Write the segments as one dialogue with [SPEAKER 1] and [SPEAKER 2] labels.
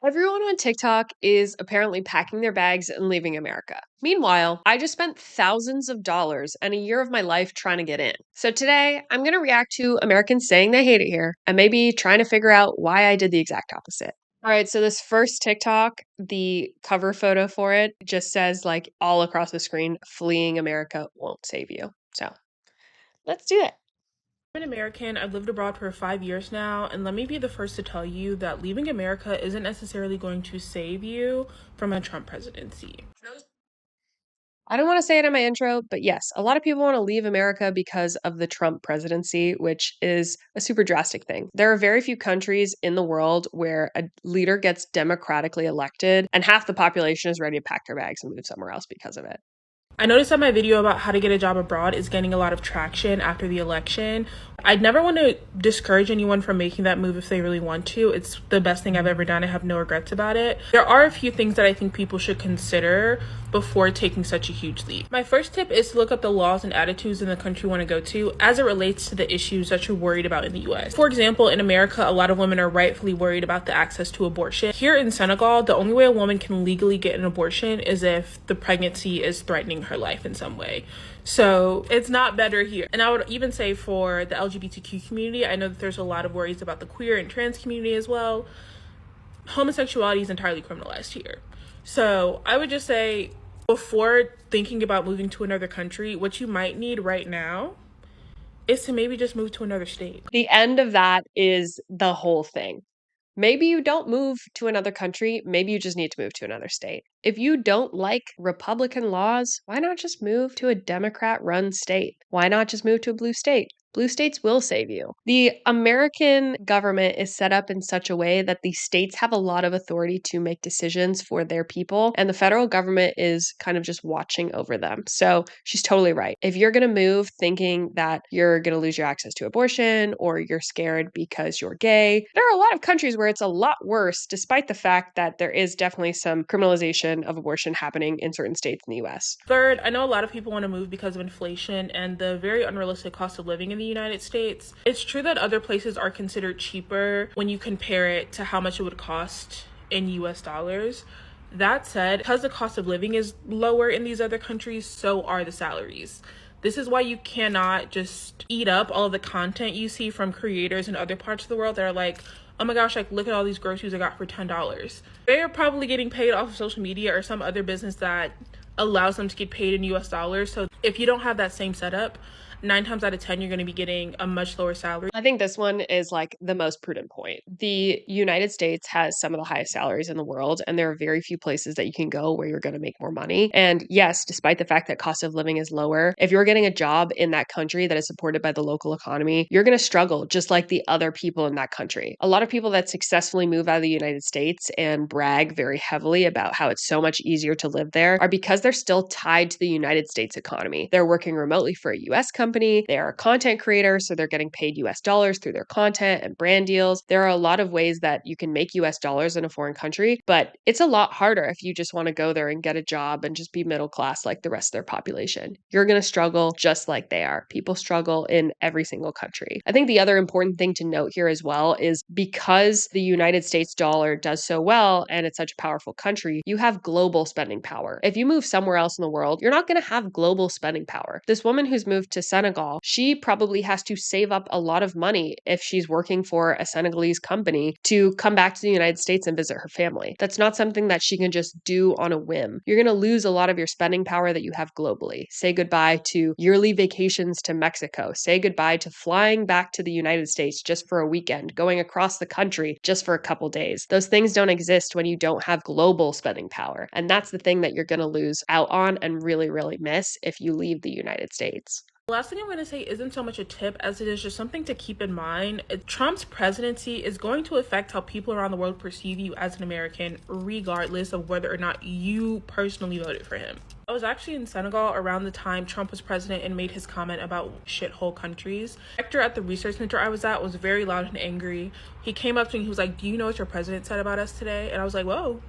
[SPEAKER 1] Everyone on TikTok is apparently packing their bags and leaving America. Meanwhile, I just spent thousands of dollars and a year of my life trying to get in. So today, I'm going to react to Americans saying they hate it here and maybe trying to figure out why I did the exact opposite. All right, so this first TikTok, the cover photo for it just says, like, all across the screen, fleeing America won't save you. So let's do it.
[SPEAKER 2] I'm an American. I've lived abroad for 5 years now, and let me be the first to tell you that leaving America isn't necessarily going to save you from a Trump presidency.
[SPEAKER 1] I don't want to say it in my intro, but yes, a lot of people want to leave America because of the Trump presidency, which is a super drastic thing. There are very few countries in the world where a leader gets democratically elected and half the population is ready to pack their bags and move somewhere else because of it.
[SPEAKER 2] I noticed that my video about how to get a job abroad is getting a lot of traction after the election. I'd never want to discourage anyone from making that move if they really want to. It's the best thing I've ever done. I have no regrets about it. There are a few things that I think people should consider before taking such a huge leap. My first tip is to look up the laws and attitudes in the country you want to go to as it relates to the issues that you're worried about in the US. For example, in America, a lot of women are rightfully worried about the access to abortion. Here in Senegal, the only way a woman can legally get an abortion is if the pregnancy is threatening her life in some way. So it's not better here. And I would even say for the LGBTQ community, I know that there's a lot of worries about the queer and trans community as well. Homosexuality is entirely criminalized here. So I would just say, before thinking about moving to another country, what you might need right now is to maybe just move to another state.
[SPEAKER 1] The end of that is the whole thing. Maybe you don't move to another country. Maybe you just need to move to another state. If you don't like Republican laws, why not just move to a Democrat run state? Why not just move to a blue state? Blue states will save you. The American government is set up in such a way that the states have a lot of authority to make decisions for their people, and the federal government is kind of just watching over them. So she's totally right. If you're going to move thinking that you're going to lose your access to abortion or you're scared because you're gay, there are a lot of countries where it's a lot worse, despite the fact that there is definitely some criminalization of abortion happening in certain states in the US.
[SPEAKER 2] Third, I know a lot of people want to move because of inflation and the very unrealistic cost of living in the United States. It's true that other places are considered cheaper when you compare it to how much it would cost in US dollars. That said, because the cost of living is lower in these other countries, so are the salaries. This is why you cannot just eat up all of the content you see from creators in other parts of the world that are like, oh my gosh, like, look at all these groceries I got for $10. They are probably getting paid off of social media or some other business that allows them to get paid in US dollars. So if you don't have that same setup, 9 times out of 10, you're going to be getting a much lower salary.
[SPEAKER 1] I think this one is like the most prudent point. The United States has some of the highest salaries in the world, and there are very few places that you can go where you're going to make more money. And yes, despite the fact that cost of living is lower, if you're getting a job in that country that is supported by the local economy, you're going to struggle just like the other people in that country. A lot of people that successfully move out of the United States and brag very heavily about how it's so much easier to live there are because they're still tied to the United States economy. They're working remotely for a US company. They are a content creator, so they're getting paid US dollars through their content and brand deals. There are a lot of ways that you can make US dollars in a foreign country, but it's a lot harder if you just want to go there and get a job and just be middle class like the rest of their population. You're going to struggle just like they are. People struggle in every single country. I think the other important thing to note here as well is because the United States dollar does so well and it's such a powerful country, you have global spending power. If you move somewhere else in the world, you're not going to have global spending power. This woman who's moved to Senegal, she probably has to save up a lot of money if she's working for a Senegalese company to come back to the United States and visit her family. That's not something that she can just do on a whim. You're going to lose a lot of your spending power that you have globally. Say goodbye to yearly vacations to Mexico. Say goodbye to flying back to the United States just for a weekend, going across the country just for a couple days. Those things don't exist when you don't have global spending power. And that's the thing that you're going to lose out on and really, really miss if you leave the United States.
[SPEAKER 2] The last thing I'm going to say isn't so much a tip as it is just something to keep in mind. Trump's presidency is going to affect how people around the world perceive you as an American, regardless of whether or not you personally voted for him. I was actually in Senegal around the time Trump was president and made his comment about shithole countries. The director at the research center I was at was very loud and angry. He came up to me, he was like, "Do you know what your president said about us today?" And I was like, whoa.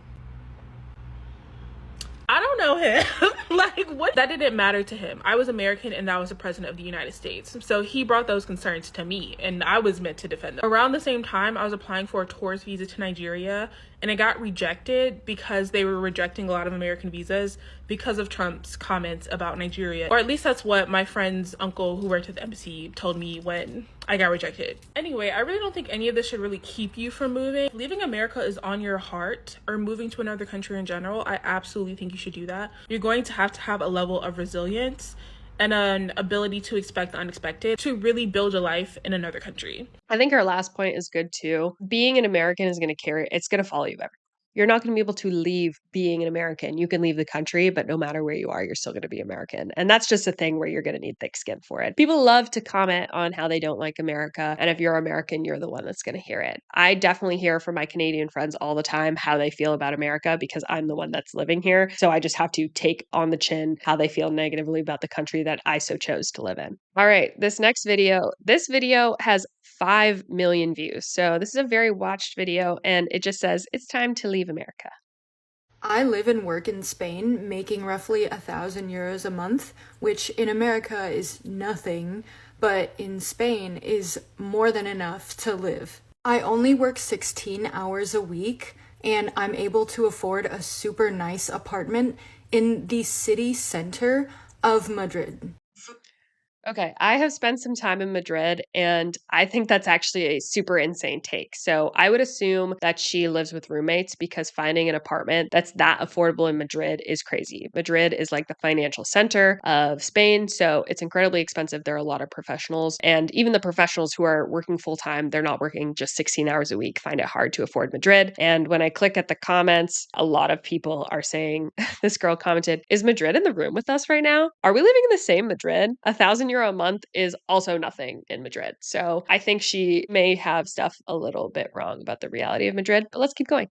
[SPEAKER 2] I don't know him. Like, what? That didn't matter to him. I was American and that was the president of the United States. So he brought those concerns to me and I was meant to defend them. Around the same time, I was applying for a tourist visa to Nigeria and it got rejected because they were rejecting a lot of American visas because of Trump's comments about Nigeria. Or at least that's what my friend's uncle who worked at the embassy told me when I got rejected. Anyway, I really don't think any of this should really keep you from moving. If leaving America is on your heart, or moving to another country in general, I absolutely think you should do that. You're going to have a level of resilience and an ability to expect the unexpected to really build a life in another country.
[SPEAKER 1] I think her last point is good too. Being an American is going to it's going to follow you everywhere. You're not going to be able to leave being an American. You can leave the country, but no matter where you are, you're still going to be American. And that's just a thing where you're going to need thick skin for it. People love to comment on how they don't like America. And if you're American, you're the one that's going to hear it. I definitely hear from my Canadian friends all the time how they feel about America because I'm the one that's living here. So I just have to take on the chin how they feel negatively about the country that I so chose to live in. All right, this video has 5 million views. So this is a very watched video and it just says it's time to leave America.
[SPEAKER 3] I live and work in Spain, making roughly €1,000 a month, which in America is nothing, but in Spain is more than enough to live. I only work 16 hours a week, and I'm able to afford a super nice apartment in the city center of Madrid.
[SPEAKER 1] Okay, I have spent some time in Madrid, and I think that's actually a super insane take. So I would assume that she lives with roommates because finding an apartment that's that affordable in Madrid is crazy. Madrid is like the financial center of Spain, so it's incredibly expensive. There are a lot of professionals, and even the professionals who are working full time, they're not working just 16 hours a week, find it hard to afford Madrid. And when I click at the comments, a lot of people are saying, this girl commented, is Madrid in the room with us right now? Are we living in the same Madrid? €1,000 a month is also nothing in Madrid. So I think she may have stuff a little bit wrong about the reality of Madrid, but let's keep going.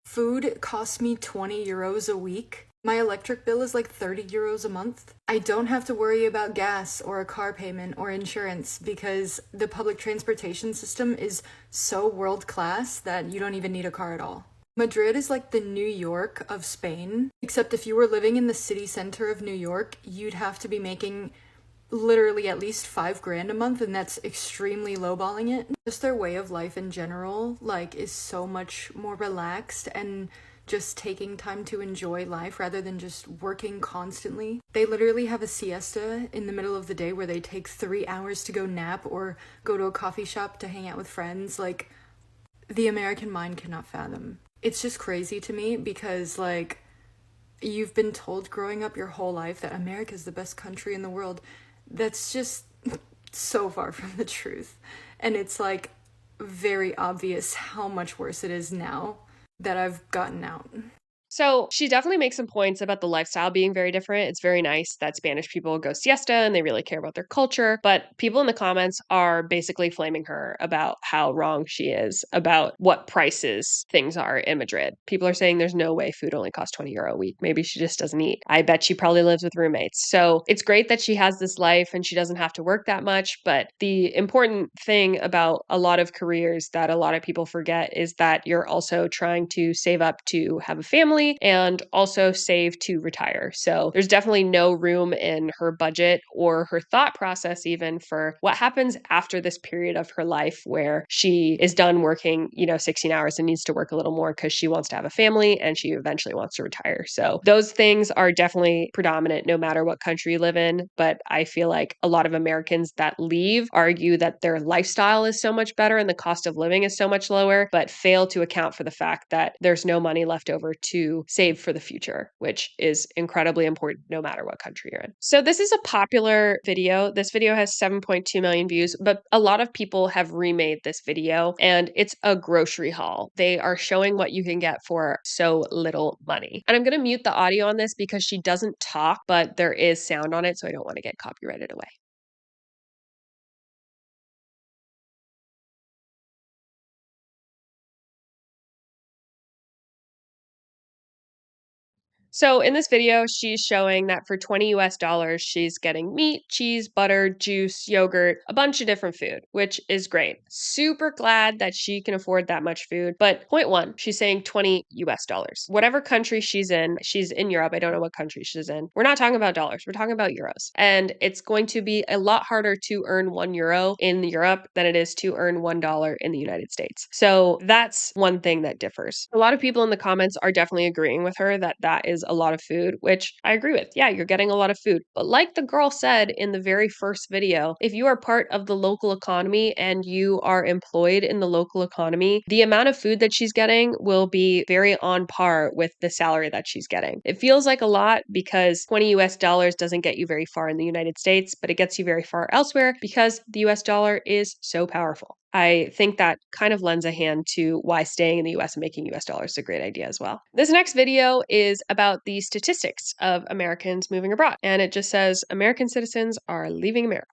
[SPEAKER 3] Food costs me €20 a week. My electric bill is like €30 a month. I don't have to worry about gas or a car payment or insurance because the public transportation system is so world class that you don't even need a car at all. Madrid is like the New York of Spain, except if you were living in the city center of New York, you'd have to be making literally at least $5,000 a month, and that's extremely lowballing it. Just their way of life in general, like, is so much more relaxed and just taking time to enjoy life rather than just working constantly. They literally have a siesta in the middle of the day where they take 3 hours to go nap or go to a coffee shop to hang out with friends. Like, the American mind cannot fathom. It's just crazy to me because, like, you've been told growing up your whole life that America is the best country in the world. That's just so far from the truth. And it's like very obvious how much worse it is now that I've gotten out.
[SPEAKER 1] So she definitely makes some points about the lifestyle being very different. It's very nice that Spanish people go siesta and they really care about their culture. But people in the comments are basically flaming her about how wrong she is about what prices things are in Madrid. People are saying there's no way food only costs €20 a week. Maybe she just doesn't eat. I bet she probably lives with roommates. So it's great that she has this life and she doesn't have to work that much. But the important thing about a lot of careers that a lot of people forget is that you're also trying to save up to have a family and also save to retire. So there's definitely no room in her budget or her thought process even for what happens after this period of her life where she is done working, 16 hours and needs to work a little more because she wants to have a family and she eventually wants to retire. So those things are definitely predominant no matter what country you live in. But I feel like a lot of Americans that leave argue that their lifestyle is so much better and the cost of living is so much lower, but fail to account for the fact that there's no money left over to save for the future, which is incredibly important no matter what country you're in. So this is a popular video. This video has 7.2 million views, but a lot of people have remade this video and it's a grocery haul. They are showing what you can get for so little money. And I'm going to mute the audio on this because she doesn't talk, but there is sound on it, so I don't want to get copyrighted away. So in this video, she's showing that for 20 US dollars, she's getting meat, cheese, butter, juice, yogurt, a bunch of different food, which is great. Super glad that she can afford that much food. But point one, she's saying 20 US dollars. Whatever country she's in Europe. I don't know what country she's in. We're not talking about dollars. We're talking about euros. And it's going to be a lot harder to earn €1 in Europe than it is to earn $1 in the United States. So that's one thing that differs. A lot of people in the comments are definitely agreeing with her that that is a lot of food, which I agree with. Yeah, you're getting a lot of food. But like the girl said in the very first video, if you are part of the local economy and you are employed in the local economy, the amount of food that she's getting will be very on par with the salary that she's getting. It feels like a lot because 20 US dollars doesn't get you very far in the United States, but it gets you very far elsewhere because the US dollar is so powerful. I think that kind of lends a hand to why staying in the US and making US dollars is a great idea as well. This next video is about the statistics of Americans moving abroad, and it just says American citizens are leaving America.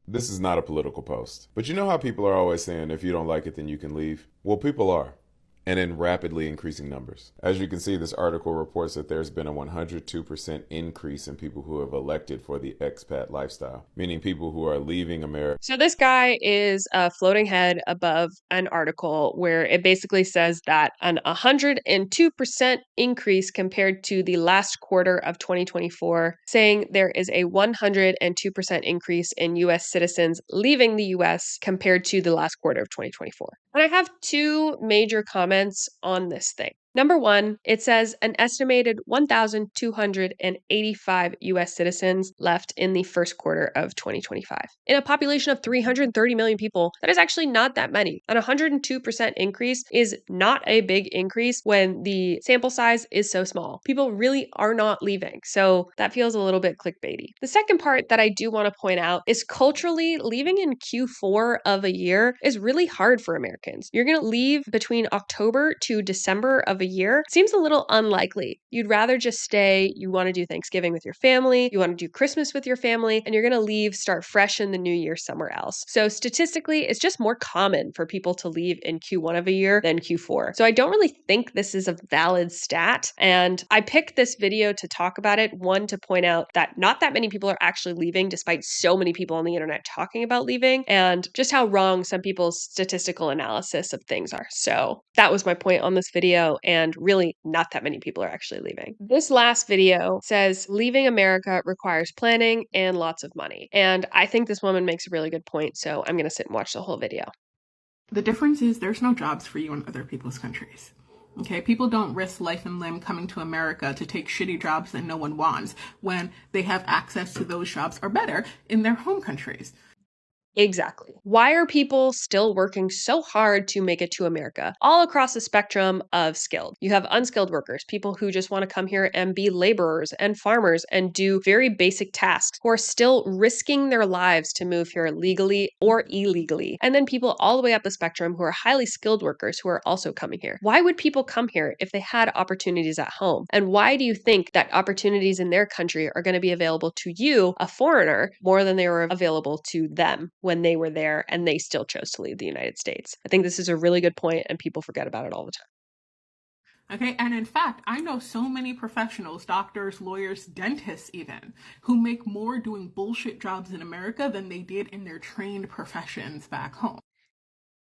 [SPEAKER 4] This is not a political post, but you know how people are always saying if you don't like it, then you can leave? Well, people are, and in rapidly increasing numbers. As you can see, this article reports that there's been a 102% increase in people who have elected for the expat lifestyle, meaning people who are leaving America.
[SPEAKER 1] So this guy is a floating head above an article where it basically says that an 102% increase compared to the last quarter of 2024, saying there is a 102% increase in US citizens leaving the US compared to the last quarter of 2024. And I have two major comments on this thing. Number one, it says an estimated 1,285 US citizens left in the first quarter of 2025. In a population of 330 million people, that is actually not that many. An 102% increase is not a big increase when the sample size is so small. People really are not leaving, so that feels a little bit clickbaity. The second part that I do want to point out is culturally, leaving in Q4 of a year is really hard for Americans. You're going to leave between October to December of a year. Seems a little unlikely. You'd rather just stay. You want to do Thanksgiving with your family. You want to do Christmas with your family, and you're going to leave, start fresh in the new year somewhere else. So statistically, it's just more common for people to leave in Q1 of a year than Q4. So I don't really think this is a valid stat. And I picked this video to talk about it. One, to point out that not that many people are actually leaving, despite so many people on the internet talking about leaving, and just how wrong some people's statistical analysis of things are. So that was my point on this video. And really, not that many people are actually leaving. This last video says leaving America requires planning and lots of money. And I think this woman makes a really good point, so I'm going to sit and watch the whole video.
[SPEAKER 5] The difference is there's no jobs for you in other people's countries. Okay, people don't risk life and limb coming to America to take shitty jobs that no one wants when they have access to those jobs or better in their home countries.
[SPEAKER 1] Exactly. Why are people still working so hard to make it to America? All across the spectrum of skilled. You have unskilled workers, people who just want to come here and be laborers and farmers and do very basic tasks, who are still risking their lives to move here legally or illegally. And then people all the way up the spectrum who are highly skilled workers who are also coming here. Why would people come here if they had opportunities at home? And why do you think that opportunities in their country are going to be available to you, a foreigner, more than they were available to them when they were there and they still chose to leave the United States? I think this is a really good point and people forget about it all the time.
[SPEAKER 5] Okay, and in fact, I know so many professionals, doctors, lawyers, dentists even, who make more doing bullshit jobs in America than they did in their trained professions back home.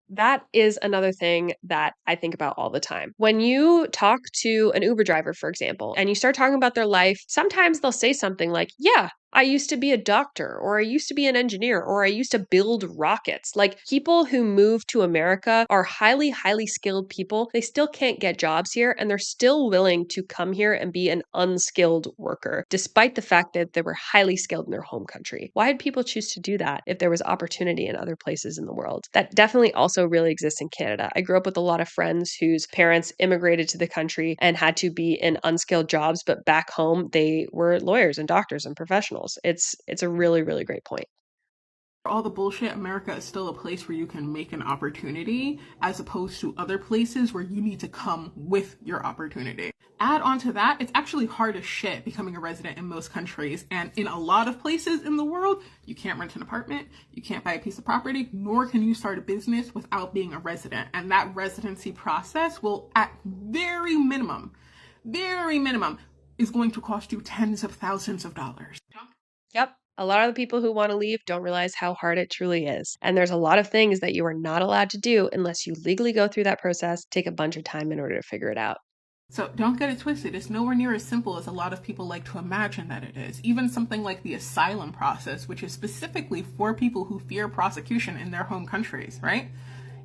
[SPEAKER 1] That is another thing that I think about all the time. When you talk to an Uber driver, for example, and you start talking about their life, sometimes they'll say something like, yeah, I used to be a doctor, or I used to be an engineer, or I used to build rockets. Like, people who move to America are highly, highly skilled people. They still can't get jobs here, and they're still willing to come here and be an unskilled worker, despite the fact that they were highly skilled in their home country. Why did people choose to do that if there was opportunity in other places in the world? That definitely also really exists in Canada. I grew up with a lot of friends whose parents immigrated to the country and had to be in unskilled jobs, but back home, they were lawyers and doctors and professionals. It's a really, really great point.
[SPEAKER 5] For all the bullshit, America is still a place where you can make an opportunity as opposed to other places where you need to come with your opportunity. Add on to that, it's actually hard as shit becoming a resident in most countries. And in a lot of places in the world, you can't rent an apartment, you can't buy a piece of property, nor can you start a business without being a resident. And that residency process will, at very minimum, is going to cost you tens of thousands of dollars.
[SPEAKER 1] Yep. A lot of the people who want to leave don't realize how hard it truly is. And there's a lot of things that you are not allowed to do unless you legally go through that process, take a bunch of time in order to figure it out.
[SPEAKER 5] So don't get it twisted. It's nowhere near as simple as a lot of people like to imagine that it is. Even something like the asylum process, which is specifically for people who fear prosecution in their home countries, right?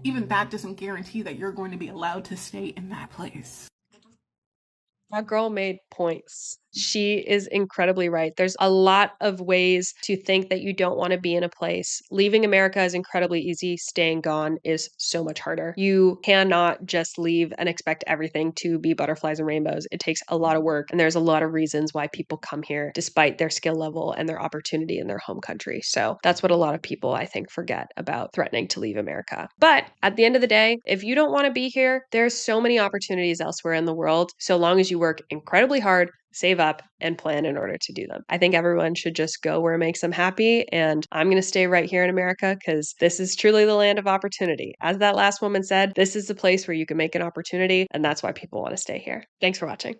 [SPEAKER 5] Even that doesn't guarantee that you're going to be allowed to stay in that place.
[SPEAKER 1] That girl made points. She is incredibly right. There's a lot of ways to think that you don't want to be in a place. Leaving America is incredibly easy. Staying gone is so much harder. You cannot just leave and expect everything to be butterflies and rainbows. It takes a lot of work, and there's a lot of reasons why people come here despite their skill level and their opportunity in their home country. So that's what a lot of people, I think, forget about threatening to leave America. But at the end of the day, if you don't want to be here, there's so many opportunities elsewhere in the world, so long as you work incredibly hard, save up, and plan in order to do them. I think everyone should just go where it makes them happy. And I'm going to stay right here in America because this is truly the land of opportunity. As that last woman said, this is the place where you can make an opportunity. And that's why people want to stay here. Thanks for watching.